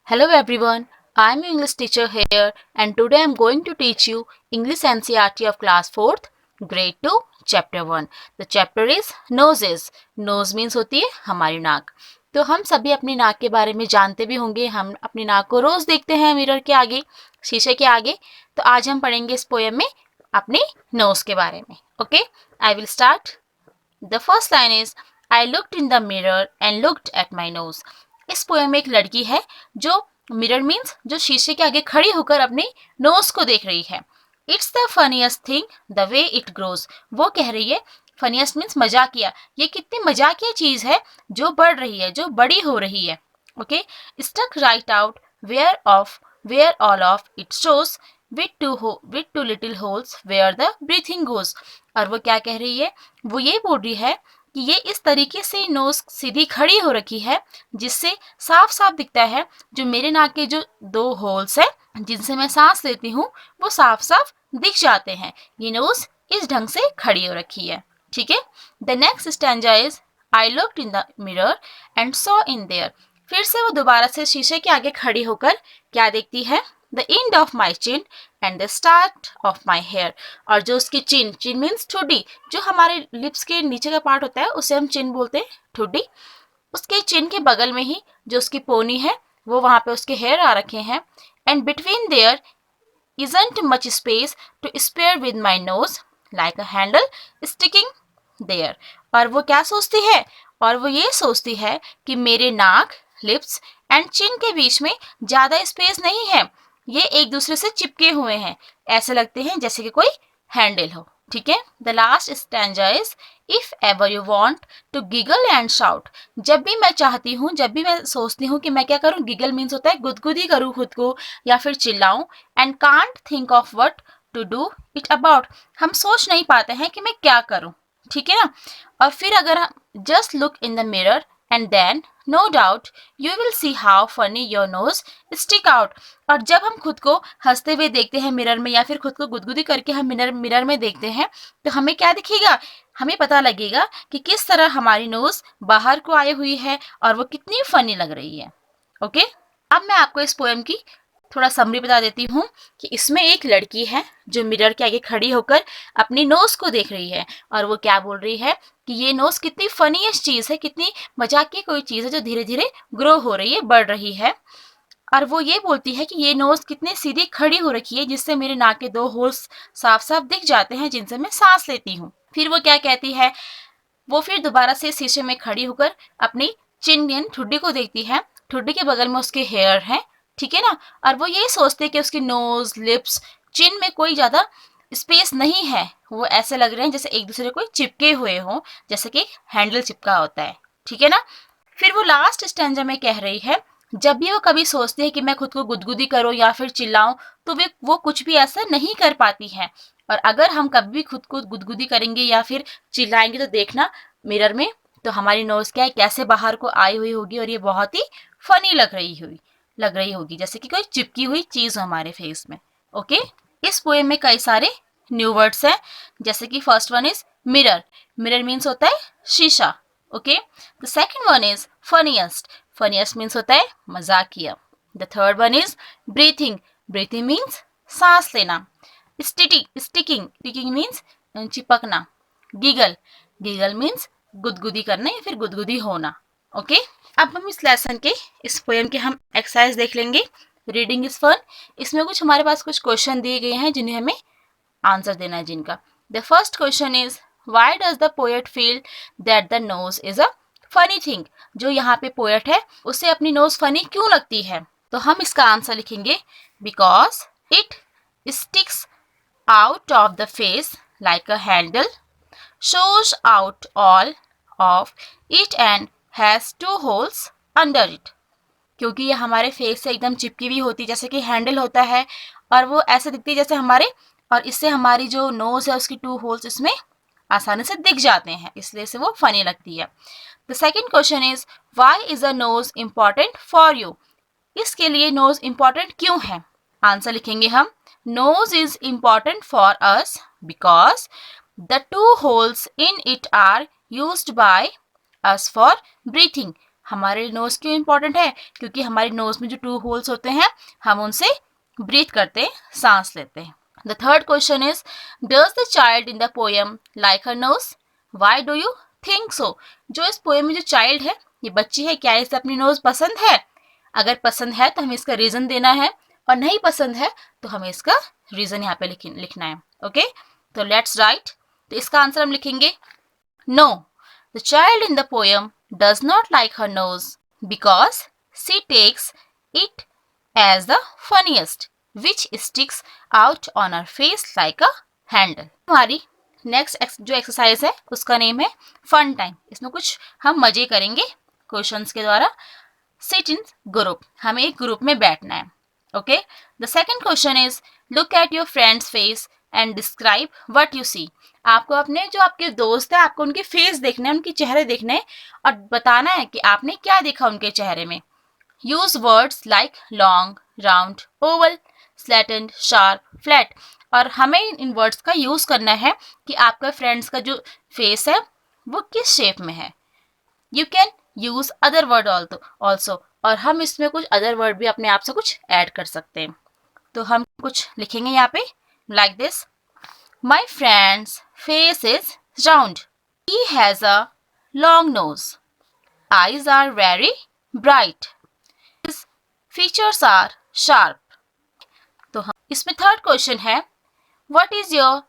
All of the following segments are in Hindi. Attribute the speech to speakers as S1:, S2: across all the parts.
S1: Hello everyone, I am your English teacher here and today I am going to teach you English NCERT of class 4th, grade 2, chapter 1. The chapter is noses. Nose means होती है हमारी नाक. तो हम सभी अपनी नाक के बारे में जानते भी होंगे. हम अपनी नाक को रोज देखते हैं मिरर के आगे, शीशे के आगे. तो आज हम पढ़ेंगे इस पोएम में अपनी नोज के बारे में. Okay, I will start. The first line is I looked in the mirror and looked at my nose. इस पोएम में एक लड़की है जो मिरर मीन्स जो शीशे के आगे खड़ी होकर अपने नोज को देख रही है. It's the funniest thing the way it grows. वो कह रही है फनीएस्ट मीन्स मजाकिया. ये कितनी मजाकिया चीज है जो बढ़ रही है, जो बड़ी हो रही है. Okay, stuck right out where all of it shows with two little holes where the breathing goes. और वो क्या कह रही है, वो ये बोल रही है कि ये इस तरीके से नोज सीधी खड़ी हो रखी है जिससे साफ साफ दिखता है जो मेरे नाक के जो दो होल्स है जिनसे मैं सांस लेती हूँ वो साफ साफ दिख जाते हैं. ये नोज इस ढंग से खड़ी हो रखी है. ठीक है. The next stanza is I looked in the mirror and saw in their. फिर से वो दोबारा से शीशे के आगे खड़ी होकर क्या देखती है, the end of my chin and the start of my hair. और जो उसकी चिन मीन्स ठुड्डी, जो हमारे लिप्स के नीचे का पार्ट होता है उसे हम चिन बोलते हैं, ठुड्डी. उसके चिन के बगल में ही जो उसकी पोनी है वो वहां पे उसके हेयर आ रखे हैं. And between their isn't much space to spare with my nose like a handle sticking there. और वो क्या सोचती है, और वो ये सोचती है कि मेरे नाक, लिप्स एंड चिन के बीच में ज्यादा स्पेस नहीं है, ये एक दूसरे से चिपके हुए हैं, ऐसे लगते हैं जैसे कि कोई हैंडल हो. ठीक है. The last stanza is if ever you want to giggle and shout. जब भी मैं चाहती हूँ, जब भी मैं सोचती हूँ कि मैं क्या करूँ, गिगल मीन्स होता है गुदगुदी करूँ खुद को या फिर चिल्लाऊं. And can't think of what to do it about. हम सोच नहीं पाते हैं कि मैं क्या करूँ. ठीक है ना. और फिर अगर हम just look in the mirror and then no doubt you will see how funny your nose stick out. और जब हम खुद को हंसते हुए देखते हैं मिरर में या फिर खुद को गुदगुदी करके हम मिरर में देखते हैं तो हमें क्या दिखेगा, हमें पता लगेगा कि किस तरह हमारी नोज बाहर को आई हुई है और वो कितनी फनी लग रही है. ओके. अब मैं आपको इस पोएम की थोड़ा समरी बता देती हूँ कि इसमें एक लड़की है जो मिरर के आगे खड़ी होकर अपनी नोज को देख रही है और वो क्या बोल रही है कि ये नोज कितनी फनीएस्ट चीज है, कितनी मजाक की कोई चीज है जो धीरे धीरे ग्रो हो रही है, बढ़ रही है. और वो ये बोलती है कि ये नोज कितनी सीधी खड़ी हो रखी है जिससे मेरे नाक के दो होल्स साफ साफ दिख जाते हैं जिनसे मैं सांस लेती हूँ. फिर वो क्या कहती है, वो फिर दोबारा से शीशे में खड़ी होकर अपनी चिन यानी ठुड्डी को देखती है. ठुड्डी के बगल में उसके हेयर हैं. ठीक है ना. और वो यही सोचते हैं कि उसकी नोज, लिप्स, चिन में कोई ज्यादा स्पेस नहीं है, वो ऐसे लग रहे हैं जैसे एक दूसरे को चिपके हुए हों, जैसे कि हैंडल चिपका होता है. ठीक है ना. फिर वो लास्ट स्टैंजा में कह रही है जब भी वो कभी सोचती है कि मैं खुद को गुदगुदी करूं या फिर चिल्लाऊं तो वो कुछ भी ऐसा नहीं कर पाती है. और अगर हम कभी भी खुद को गुदगुदी करेंगे या फिर चिल्लाएंगे तो देखना मिरर में तो हमारी नोज क्या है कैसे बाहर को आई हुई होगी और ये बहुत ही फनी लग रही होगी जैसे कि कोई चिपकी हुई चीज हो हमारे फेस में. ओके. इस पोएम में कई सारे न्यू वर्ड्स हैं जैसे कि first one is mirror. Mirror means होता है शीशा. Okay. The second one is funniest. Funniest means होता है मजाकिया. The third one is breathing. Breathing means सांस लेना. स्टिकिंग मीन्स चिपकना. गिगल. गिगल मीन्स गुदगुदी करना या फिर गुदगुदी होना. ओके. अब हम इस लेसन के इस पोएम के हम एक्सरसाइज देख लेंगे. Reading is fun. इसमें हमारे पास कुछ क्वेश्चन दिए गए हैं जिन्हें हमें आंसर देना है जिनका. The first question is why does the poet feel that the nose is a funny thing. जो यहाँ पे पोएट है उसे अपनी नोज फनी क्यों लगती है. तो हम इसका आंसर लिखेंगे because it sticks out of the face like a handle, shows out all of it and has two holes under it. क्योंकि ये हमारे फेस से एकदम चिपकी हुई होती है जैसे कि हैंडल होता है और वो ऐसे दिखती है जैसे हमारे, और इससे हमारी जो नोज है उसकी टू होल्स इसमें आसानी से दिख जाते हैं, इसलिए से वो फनी लगती है. The second question is why is a nose important for you. इसके लिए नोज इम्पॉर्टेंट क्यों है. आंसर लिखेंगे हम nose is important for us because the two holes in it are used by us for breathing. हमारे नोज क्यों इंपॉर्टेंट है? क्योंकि हमारे नोज में जो 2 होल्स होते हैं, हम उनसे ब्रीथ करते हैं, सांस लेते हैं. The third question is, does the child in the poem like her nose? Why do you think so? जो इस पोएम में जो चाइल्ड है, ये बच्ची है, क्या इसे अपनी नोज पसंद है? अगर पसंद है तो हमें इसका रीजन देना है, और नहीं पसंद है तो हमें इसका रीजन यहाँ पे लिखना है. ओके, तो लेट्स राइट. तो इसका आंसर हम लिखेंगे no. The child in the poem does not like her nose because she takes it as the funniest which sticks out on her face like a handle. हमारी नेक्स्ट जो एक्सरसाइज है उसका नेम है फन टाइम. इसमें कुछ हम मजे करेंगे क्वेश्चंस के द्वारा. सिट इन ग्रुप, हमें एक ग्रुप में बैठना है. Okay, the second question is look at your friends face and describe what you see. आपको अपने जो आपके दोस्त है, आपको उनके फेस देखने हैं, उनके चेहरे देखने हैं और बताना है कि आपने क्या देखा उनके चेहरे में. Use words like long, round, oval, slanted, sharp, flat. और हमें इन वर्ड्स का यूज करना है कि आपका फ्रेंड्स का जो फेस है वो किस शेप में है. You can use other word also, और हम इसमें कुछ अदर वर्ड भी अपने आप से कुछ ऐड कर सकते हैं. तो हम कुछ लिखेंगे यहाँ पे like this. My friend's face is round, he has a long nose, eyes are very bright, his features are sharp. तो हम इसमें थर्ड क्वेश्चन है what is your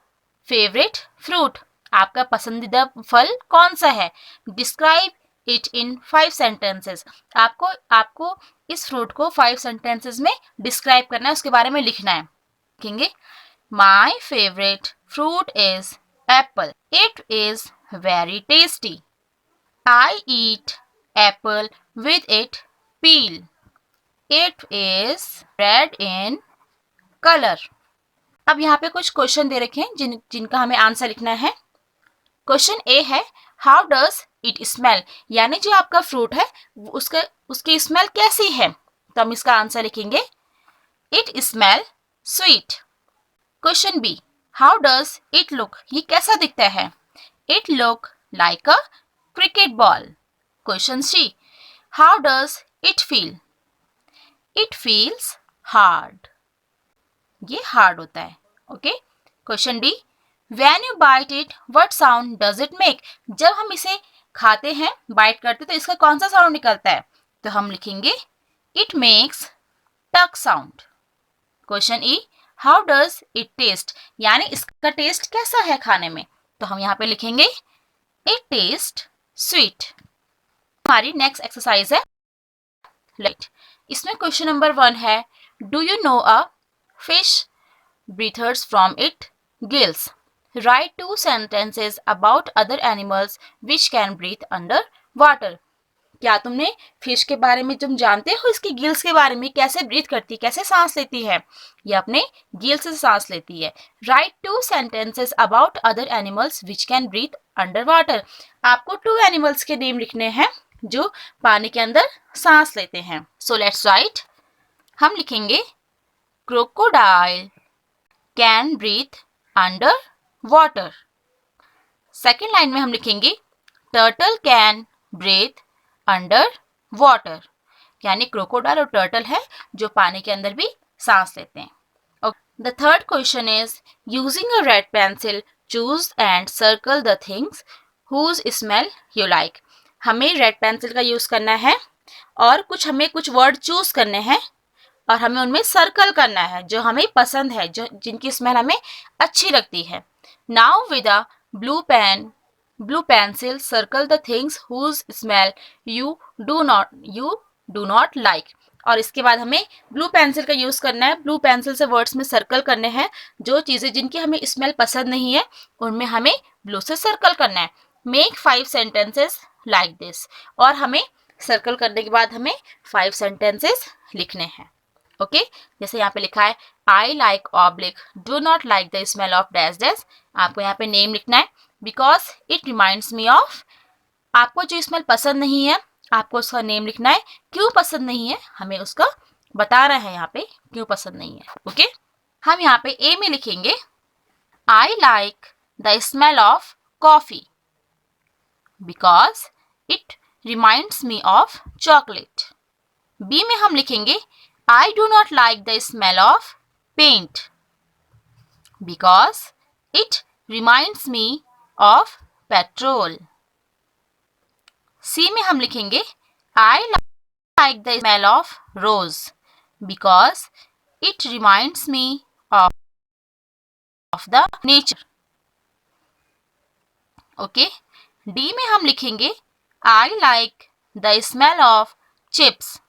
S1: favourite fruit. आपका पसंदीदा फल कौन सा है. Describe it in 5 sentences. आपको इस फ्रूट को 5 सेंटेंसेस में डिस्क्राइब करना है, उसके बारे में लिखना है. लिखेंगे my favourite fruit is Apple, it is very tasty, I eat Apple with it peel, it is red in colour. अब यहाँ पे कुछ क्वेश्चन दे रखे हैं जिनका हमें आंसर लिखना है. क्वेश्चन ए है हाउ डज इट स्मेल, यानी जो आपका फ्रूट है उसकी स्मेल कैसी है. तो हम इसका आंसर लिखेंगे it smell sweet. Question B how does it look, ये कैसा दिखता है. It look like a cricket ball. Question C how does it feel, it feels hard, ये हार्ड होता है. Okay, question D when you bite it what sound does it make, जब हम इसे खाते हैं, बाइट करते तो इसका कौन सा साउंड निकलता है. तो हम लिखेंगे इट मेक्स टक sound. Question E how does it taste, यानी इसका टेस्ट कैसा है खाने में. तो हम यहाँ पे लिखेंगे इट टेस्ट स्वीट. हमारी नेक्स्ट एक्सरसाइज है लाइट. इसमें क्वेश्चन नंबर 1 है do you know a fish breathes from its gills. Write 2 sentences about other animals which can breathe under water. क्या तुमने फिश के बारे में तुम जानते हो, इसकी गिल्स के बारे में, कैसे ब्रीथ करती है, कैसे सांस लेती है. ये अपने गिल से सांस लेती है. Write 2 sentences about other animals which can breathe under water. आपको 2 एनिमल्स के नेम लिखने हैं जो पानी के अंदर सांस लेते हैं. So let's write. हम लिखेंगे crocodile can breathe under water. Second line में हम लिखेंगे turtle can breathe under water, यानी क्रोकोडाइल और टर्टल है जो पानी के अंदर भी सांस लेते हैं. The third question is using a red pencil choose and circle the things whose smell you like. हमें रेड पेंसिल का यूज करना है और हमें कुछ वर्ड चूज करने हैं और हमें उनमें सर्कल करना है जो हमें पसंद है, जो जिनकी स्मेल हमें अच्छी लगती है. Now with a blue pencil circle the things whose smell you do not like. और इसके बाद हमें ब्लू पेंसिल का यूज करना है. ब्लू पेंसिल से वर्ड्स में सर्कल करने हैं जो चीजें जिनकी हमें स्मेल पसंद नहीं है, उनमें हमें ब्लू से सर्कल करना है. Make 5 sentences like this. और हमें सर्कल करने के बाद हमें 5 सेंटेंसेस लिखने हैं. ओके, जैसे यहाँ पे लिखा है I like oblique do not like the smell of dash dash. आपको यहाँ पे नेम लिखना है because it reminds me of. आपको जो स्मेल पसंद नहीं है आपको उसका नेम लिखना है. क्यों पसंद नहीं है हमें उसका बताना है, यहाँ पे क्यों पसंद नहीं है. ओके, हम यहाँ पे ए में लिखेंगे I like the smell of coffee because it reminds me of chocolate. B में हम लिखेंगे I do not like the smell of paint because it reminds me of petrol. C में हम लिखेंगे I like the smell of rose because it reminds me of the nature. Okay. D में हम लिखेंगे I like the smell of chips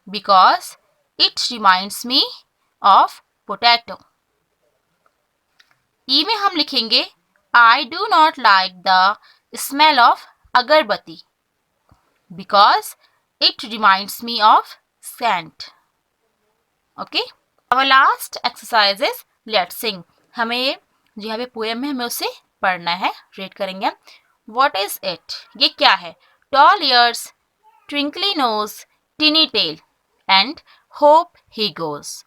S1: because it reminds me of potato. E में हम लिखेंगे I do not like the smell of agarbatti because it reminds me of scent. Okay. Our last exercise is let's sing. हमें जो यहाँ पे पोएम है हमें उसे पढ़ना है, रीड करेंगे. What is it? ये क्या है? Tall ears, twinkly nose, teeny tail, and hope he goes.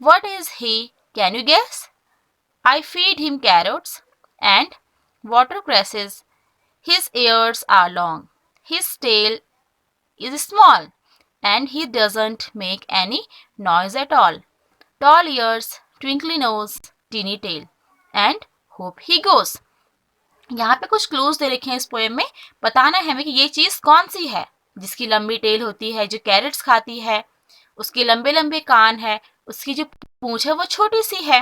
S1: What is he? Can you guess? I feed him carrots and watercresses. His ears are long. His tail is small and he doesn't make any noise at all. Tall ears, twinkly nose, teeny tail, and hope he goes. यहाँ पे कुछ क्लूज दे रखे हैं इस पोएम में. बताना है हमें कि ये चीज कौन सी है जिसकी लंबी टेल होती है, जो कैरेट्स खाती है, उसके लंबे लंबे कान है, उसकी जो पूंछ है वो छोटी सी है.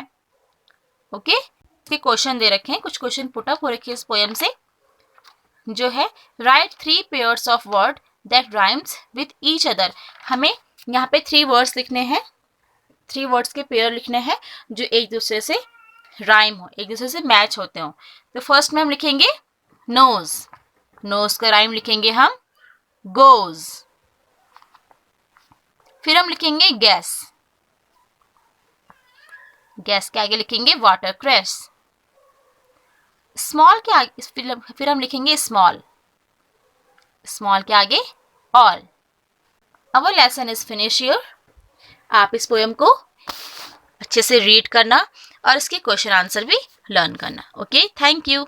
S1: ओके. इसके क्वेश्चन दे रखे हैं, कुछ क्वेश्चन पुट अप हो रखे हैं इस पोएम से, जो है right 3 pairs of word that rhymes with each other. हमें यहाँ पे 3 वर्ड्स लिखने हैं, 3 वर्ड्स के पेयर लिखने हैं जो एक दूसरे से राइम हो, एक दूसरे से मैच होते हो. तो फर्स्ट में हम लिखेंगे नोज. नोज का राइम लिखेंगे हम गोज. फिर हम लिखेंगे गैस. गैस के आगे लिखेंगे वाटर क्रेस. स्मॉल के आगे फिर हम लिखेंगे स्मॉल. स्मॉल के आगे all. Our lesson is finish here. आप इस पोएम को अच्छे से रीड करना और इसके क्वेश्चन आंसर भी लर्न करना. Okay, thank you.